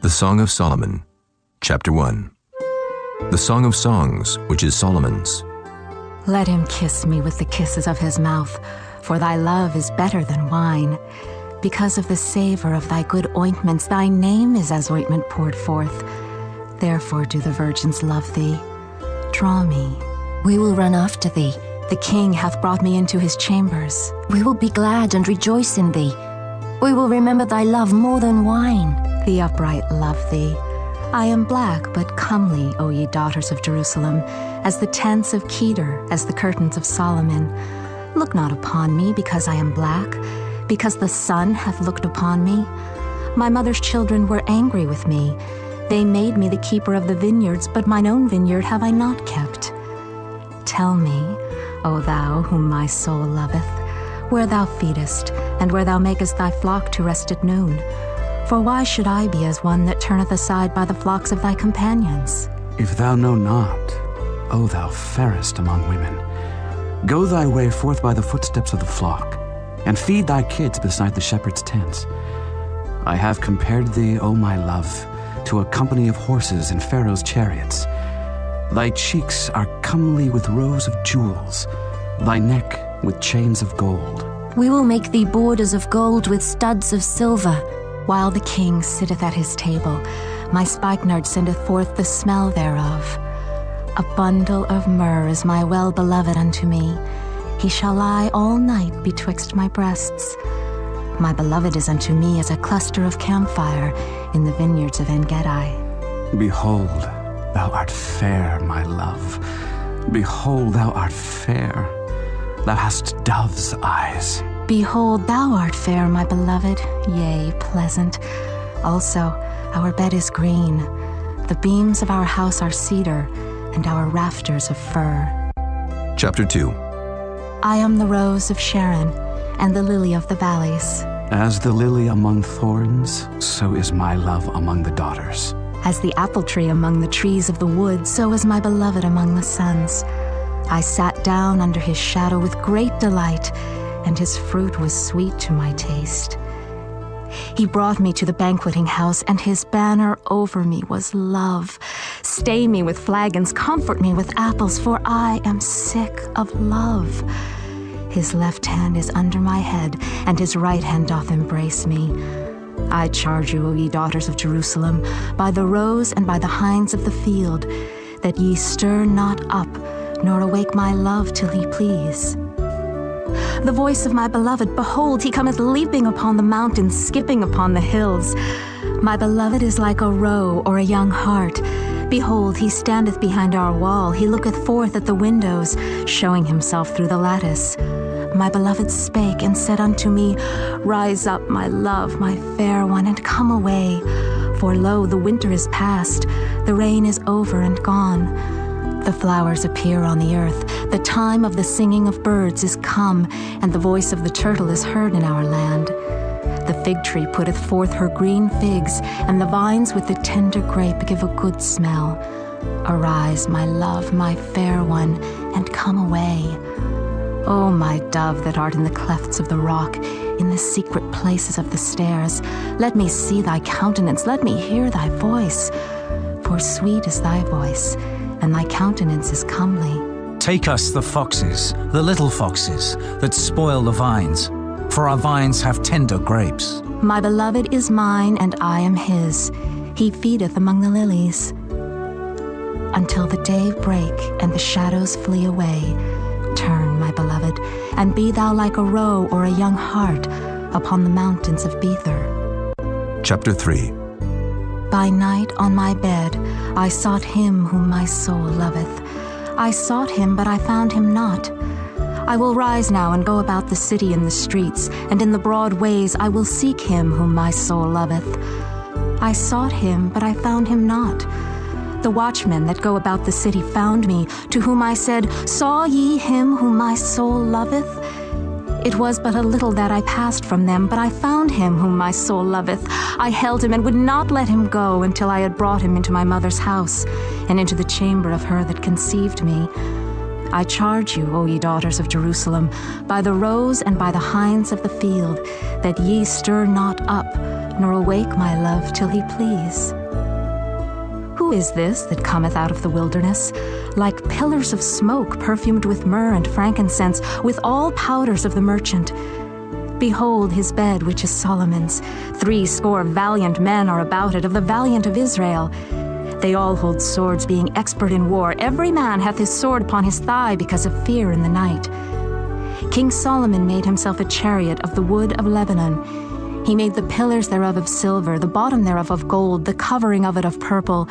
The Song of Solomon, Chapter 1. The Song of Songs, which is Solomon's. Let him kiss me with the kisses of his mouth, for thy love is better than wine. Because of the savor of thy good ointments, thy name is as ointment poured forth. Therefore do the virgins love thee. Draw me. We will run after thee. The king hath brought me into his chambers. We will be glad and rejoice in thee. We will remember thy love more than wine. The upright love thee. I am black but comely, O ye daughters of Jerusalem, as the tents of Kedar, as the curtains of Solomon. Look not upon me because I am black, because the sun hath looked upon me. My mother's children were angry with me. They made me the keeper of the vineyards, but mine own vineyard have I not kept. Tell me, O thou whom my soul loveth, where thou feedest, and where thou makest thy flock to rest at noon. For why should I be as one that turneth aside by the flocks of thy companions? If thou know not, O thou fairest among women, go thy way forth by the footsteps of the flock, and feed thy kids beside the shepherd's tents. I have compared thee, O my love, to a company of horses in Pharaoh's chariots. Thy cheeks are comely with rows of jewels, thy neck with chains of gold. We will make thee borders of gold with studs of silver. While the king sitteth at his table, my spikenard sendeth forth the smell thereof. A bundle of myrrh is my well-beloved unto me. He shall lie all night betwixt my breasts. My beloved is unto me as a cluster of camphire in the vineyards of En-Gedi. Behold, thou art fair, my love. Behold, thou art fair. Thou hast dove's eyes. Behold, thou art fair, my beloved, yea, pleasant. Also, our bed is green. The beams of our house are cedar, and our rafters of fir. Chapter 2. I am the rose of Sharon, and the lily of the valleys. As the lily among thorns, so is my love among the daughters. As the apple tree among the trees of the wood, so is my beloved among the sons. I sat down under his shadow with great delight, and his fruit was sweet to my taste. He brought me to the banqueting house, and his banner over me was love. Stay me with flagons, comfort me with apples, for I am sick of love. His left hand is under my head, and his right hand doth embrace me. I charge you, O ye daughters of Jerusalem, by the roes and by the hinds of the field, that ye stir not up, nor awake my love till he please. The voice of my beloved, behold, he cometh leaping upon the mountains, skipping upon the hills. My beloved is like a roe or a young hart. Behold, he standeth behind our wall, he looketh forth at the windows, showing himself through the lattice. My beloved spake and said unto me, Rise up, my love, my fair one, and come away. For lo, the winter is past, the rain is over and gone. The flowers appear on the earth, the time of the singing of birds is come, and the voice of the turtle is heard in our land. The fig tree putteth forth her green figs, and the vines with the tender grape give a good smell. Arise, my love, my fair one, and come away. O my dove that art in the clefts of the rock, in the secret places of the stairs, let me see thy countenance, let me hear thy voice. For sweet is thy voice, and thy countenance is comely. Take us the foxes, the little foxes, that spoil the vines, for our vines have tender grapes. My beloved is mine, and I am his. He feedeth among the lilies. Until the day break, and the shadows flee away, turn, my beloved, and be thou like a roe or a young hart upon the mountains of Bether. Chapter 3. By night on my bed I sought him whom my soul loveth. I sought him, but I found him not. I will rise now and go about the city in the streets, and in the broad ways I will seek him whom my soul loveth. I sought him, but I found him not. The watchmen that go about the city found me, to whom I said, Saw ye him whom my soul loveth? It was but a little that I passed from them, but I found him whom my soul loveth. I held him and would not let him go until I had brought him into my mother's house, and into the chamber of her that conceived me. I charge you, O ye daughters of Jerusalem, by the roes and by the hinds of the field, that ye stir not up, nor awake my love till he please. Who is this that cometh out of the wilderness, like pillars of smoke perfumed with myrrh and frankincense, with all powders of the merchant? Behold his bed, which is Solomon's. 80 valiant men are about it, of the valiant of Israel. They all hold swords, being expert in war. Every man hath his sword upon his thigh, because of fear in the night. King Solomon made himself a chariot of the wood of Lebanon. He made the pillars thereof of silver, the bottom thereof of gold, the covering of it of purple,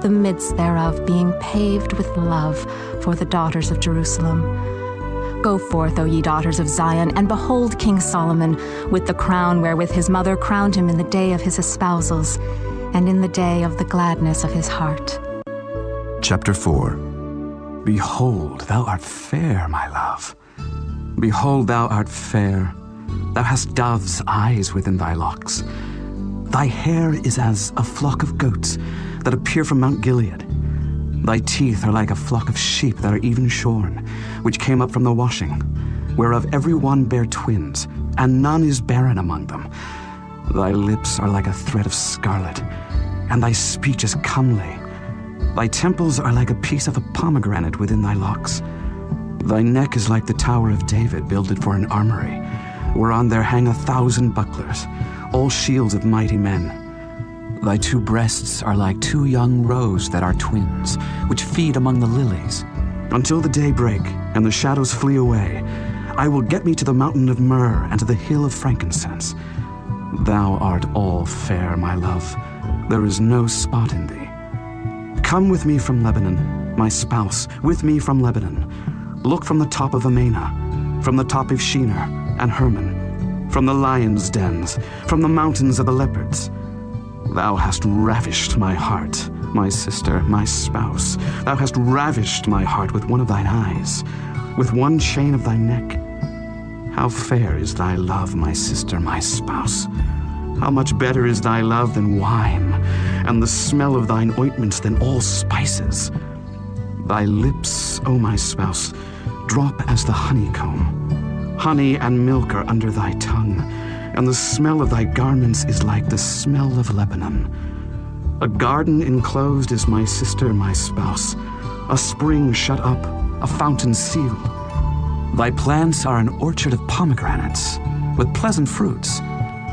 the midst thereof being paved with love for the daughters of Jerusalem. Go forth, O ye daughters of Zion, and behold King Solomon, with the crown wherewith his mother crowned him in the day of his espousals, and in the day of the gladness of his heart. Chapter 4. Behold, thou art fair, my love. Behold, thou art fair. Thou hast dove's eyes within thy locks. Thy hair is as a flock of goats that appear from Mount Gilead. Thy teeth are like a flock of sheep that are even shorn, which came up from the washing, whereof every one bare twins, and none is barren among them. Thy lips are like a thread of scarlet, and thy speech is comely. Thy temples are like a piece of a pomegranate within thy locks. Thy neck is like the tower of David, builded for an armory, whereon there hang 1,000 bucklers, all shields of mighty men. Thy 2 breasts are like 2 young roes that are twins, which feed among the lilies. Until the day break, and the shadows flee away, I will get me to the mountain of myrrh, and to the hill of frankincense. Thou art all fair, my love. There is no spot in thee. Come with me from Lebanon, my spouse, with me from Lebanon. Look from the top of Amana, from the top of Shinar and Hermon, from the lions' dens, from the mountains of the leopards. Thou hast ravished my heart, my sister, my spouse. Thou hast ravished my heart with one of thine eyes, with one chain of thy neck. How fair is thy love, my sister, my spouse. How much better is thy love than wine, and the smell of thine ointments than all spices. Thy lips, O my spouse, drop as the honeycomb. Honey and milk are under thy tongue, and the smell of thy garments is like the smell of Lebanon. A garden enclosed is my sister, my spouse, a spring shut up, a fountain sealed. Thy plants are an orchard of pomegranates, with pleasant fruits,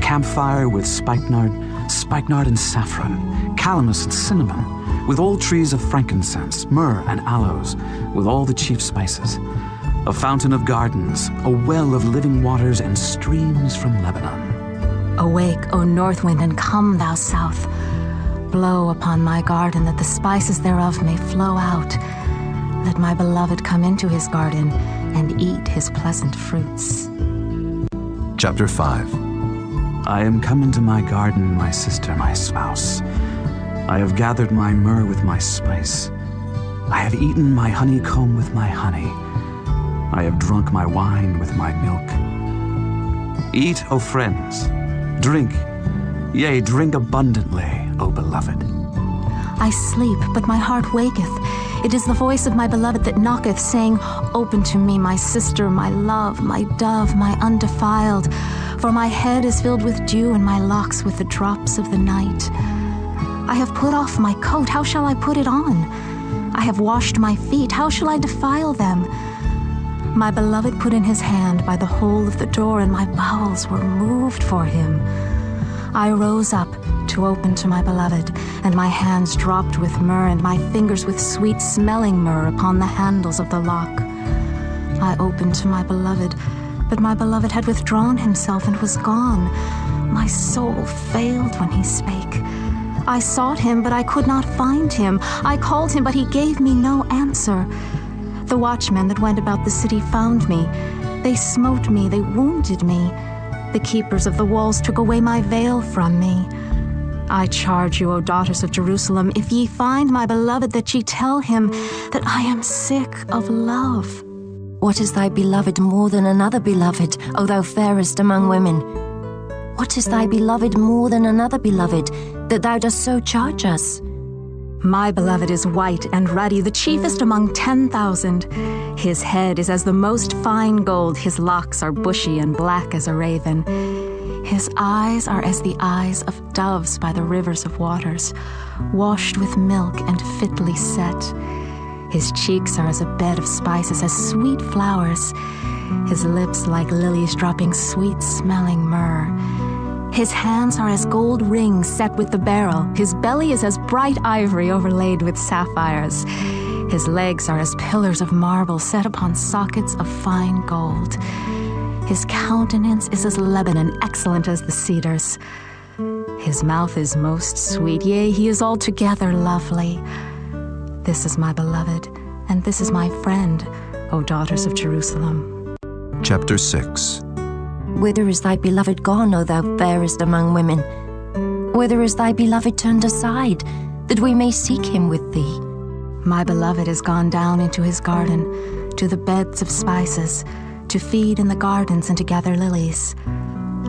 camphire with spikenard and saffron, calamus and cinnamon, with all trees of frankincense, myrrh and aloes, with all the chief spices. A fountain of gardens, a well of living waters, and streams from Lebanon. Awake, O north wind, and come, thou south. Blow upon my garden, that the spices thereof may flow out. Let my beloved come into his garden, and eat his pleasant fruits. Chapter 5. I am come into my garden, my sister, my spouse. I have gathered my myrrh with my spice. I have eaten my honeycomb with my honey. I have drunk my wine with my milk. Eat, O friends, drink, yea, drink abundantly, O beloved. I sleep, but my heart waketh. It is the voice of my beloved that knocketh, saying, Open to me, my sister, my love, my dove, my undefiled. For my head is filled with dew, and my locks with the drops of the night. I have put off my coat, how shall I put it on? I have washed my feet, how shall I defile them? My beloved put in his hand by the hole of the door, and my bowels were moved for him. I rose up to open to my beloved, and my hands dropped with myrrh, and my fingers with sweet-smelling myrrh upon the handles of the lock. I opened to my beloved, but my beloved had withdrawn himself and was gone. My soul failed when he spake. I sought him, but I could not find him. I called him, but he gave me no answer. The watchmen that went about the city found me. They smote me, they wounded me. The keepers of the walls took away my veil from me. I charge you, O daughters of Jerusalem, if ye find my beloved, that ye tell him that I am sick of love. What is thy beloved more than another beloved, O thou fairest among women? What is thy beloved more than another beloved, that thou dost so charge us? My beloved is white and ruddy, the chiefest among 10,000. His head is as the most fine gold, his locks are bushy and black as a raven. His eyes are as the eyes of doves by the rivers of waters, washed with milk and fitly set. His cheeks are as a bed of spices, as sweet flowers. His lips like lilies dropping sweet-smelling myrrh. His hands are as gold rings set with the beryl. His belly is as bright ivory overlaid with sapphires. His legs are as pillars of marble set upon sockets of fine gold. His countenance is as Lebanon, excellent as the cedars. His mouth is most sweet, yea, he is altogether lovely. This is my beloved, and this is my friend, O daughters of Jerusalem. Chapter 6. Whither is thy beloved gone, O thou fairest among women? Whither is thy beloved turned aside, that we may seek him with thee? My beloved is gone down into his garden, to the beds of spices, to feed in the gardens and to gather lilies.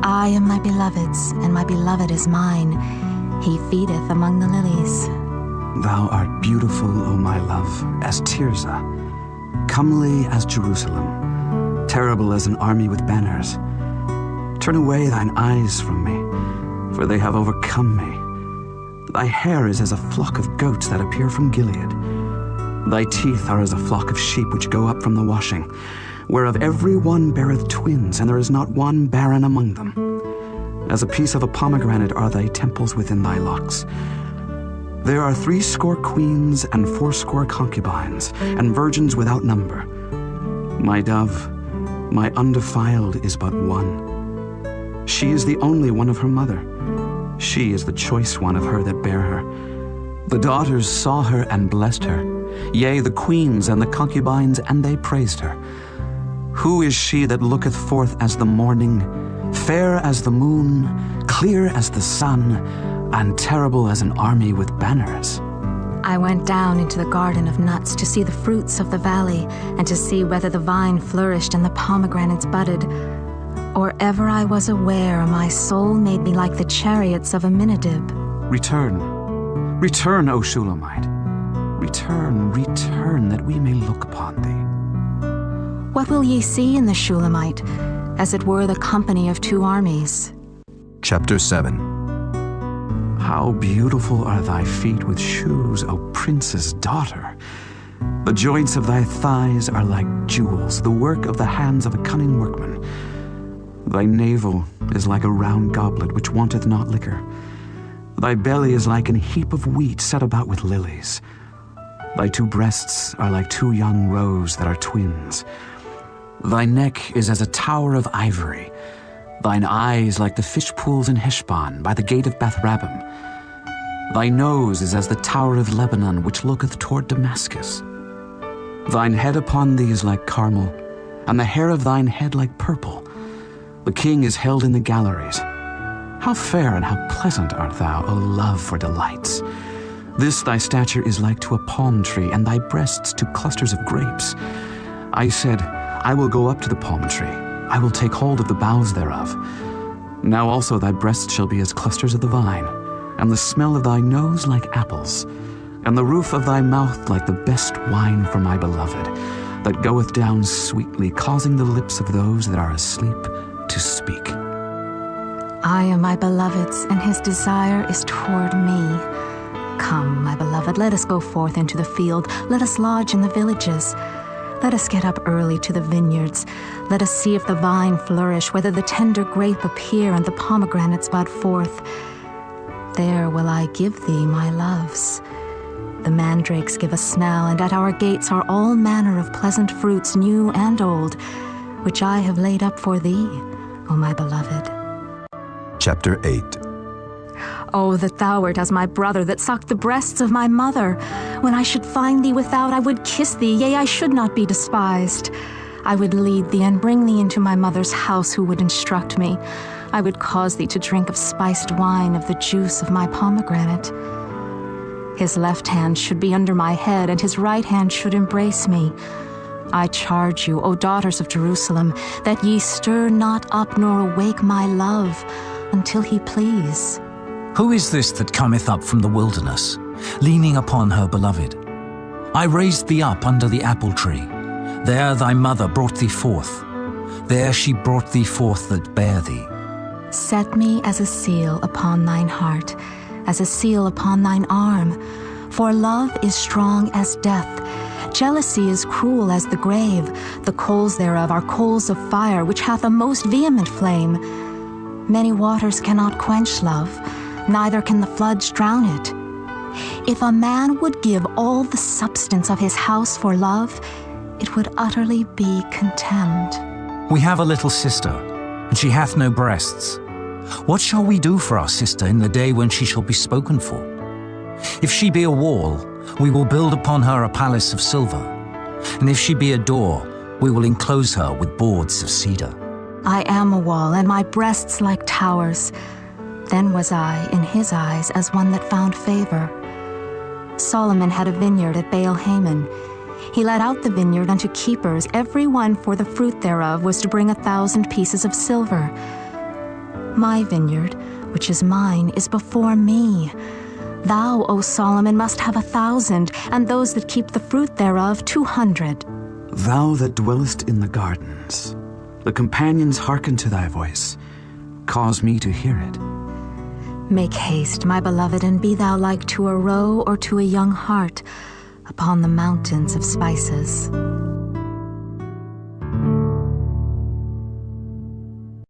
I am my beloved's, and my beloved is mine. He feedeth among the lilies. Thou art beautiful, O my love, as Tirzah, comely as Jerusalem, terrible as an army with banners. Turn away thine eyes from me, for they have overcome me. Thy hair is as a flock of goats that appear from Gilead. Thy teeth are as a flock of sheep which go up from the washing, whereof every one beareth twins, and there is not one barren among them. As a piece of a pomegranate are thy temples within thy locks. There are 80 queens and 80 concubines, and virgins without number. My dove, my undefiled, is but one. She is the only one of her mother. She is the choice one of her that bare her. The daughters saw her and blessed her, yea, the queens and the concubines, and they praised her. Who is she that looketh forth as the morning, fair as the moon, clear as the sun, and terrible as an army with banners? I went down into the garden of nuts to see the fruits of the valley, and to see whether the vine flourished and the pomegranates budded. Or ever I was aware, my soul made me like the chariots of Aminadab. Return, return, O Shulamite. Return, return, that we may look upon thee. What will ye see in the Shulamite, as it were the company of 2 armies? Chapter 7. How beautiful are thy feet with shoes, O prince's daughter! The joints of thy thighs are like jewels, the work of the hands of a cunning workman. Thy navel is like a round goblet which wanteth not liquor. Thy belly is like an heap of wheat set about with lilies. Thy 2 breasts are like 2 young roes that are twins. Thy neck is as a tower of ivory. Thine eyes like the fish pools in Heshbon by the gate of Bath-rabbim. Thy nose is as the tower of Lebanon which looketh toward Damascus. Thine head upon thee is like Carmel, and the hair of thine head like purple. The king is held in the galleries. How fair and how pleasant art thou, O love for delights! This thy stature is like to a palm tree, and thy breasts to clusters of grapes. I said, I will go up to the palm tree. I will take hold of the boughs thereof. Now also thy breasts shall be as clusters of the vine, and the smell of thy nose like apples, and the roof of thy mouth like the best wine for my beloved, that goeth down sweetly, causing the lips of those that are asleep to speak. I am my beloved's, and his desire is toward me. Come, my beloved, let us go forth into the field. Let us lodge in the villages. Let us get up early to the vineyards. Let us see if the vine flourish, whether the tender grape appear and the pomegranates bud forth. There will I give thee my loves. The mandrakes give a smell, and at our gates are all manner of pleasant fruits, new and old, which I have laid up for thee, O my beloved. Chapter 8. Oh, that thou wert as my brother, that sucked the breasts of my mother. When I should find thee without, I would kiss thee, yea, I should not be despised. I would lead thee and bring thee into my mother's house, who would instruct me. I would cause thee to drink of spiced wine, of the juice of my pomegranate. His left hand should be under my head, and his right hand should embrace me. I charge you, O daughters of Jerusalem, that ye stir not up nor awake my love, until he please. Who is this that cometh up from the wilderness, leaning upon her beloved? I raised thee up under the apple tree. There thy mother brought thee forth. There she brought thee forth that bare thee. Set me as a seal upon thine heart, as a seal upon thine arm. For love is strong as death. Jealousy is cruel as the grave. The coals thereof are coals of fire, which hath a most vehement flame. Many waters cannot quench love, neither can the floods drown it. If a man would give all the substance of his house for love, it would utterly be contemned. We have a little sister, and she hath no breasts. What shall we do for our sister in the day when she shall be spoken for? If she be a wall, we will build upon her a palace of silver. And if she be a door, we will enclose her with boards of cedar. I am a wall, and my breasts like towers. Then was I in his eyes as one that found favor. Solomon had a vineyard at Baal-Hamon. He let out the vineyard unto keepers. Every one for the fruit thereof was to bring 1,000 pieces of silver. My vineyard, which is mine, is before me. Thou, O Solomon, must have 1,000, and those that keep the fruit thereof 200. Thou that dwellest in the gardens, the companions hearken to thy voice. Cause me to hear it. Make haste, my beloved, and be thou like to a roe or to a young hart upon the mountains of spices.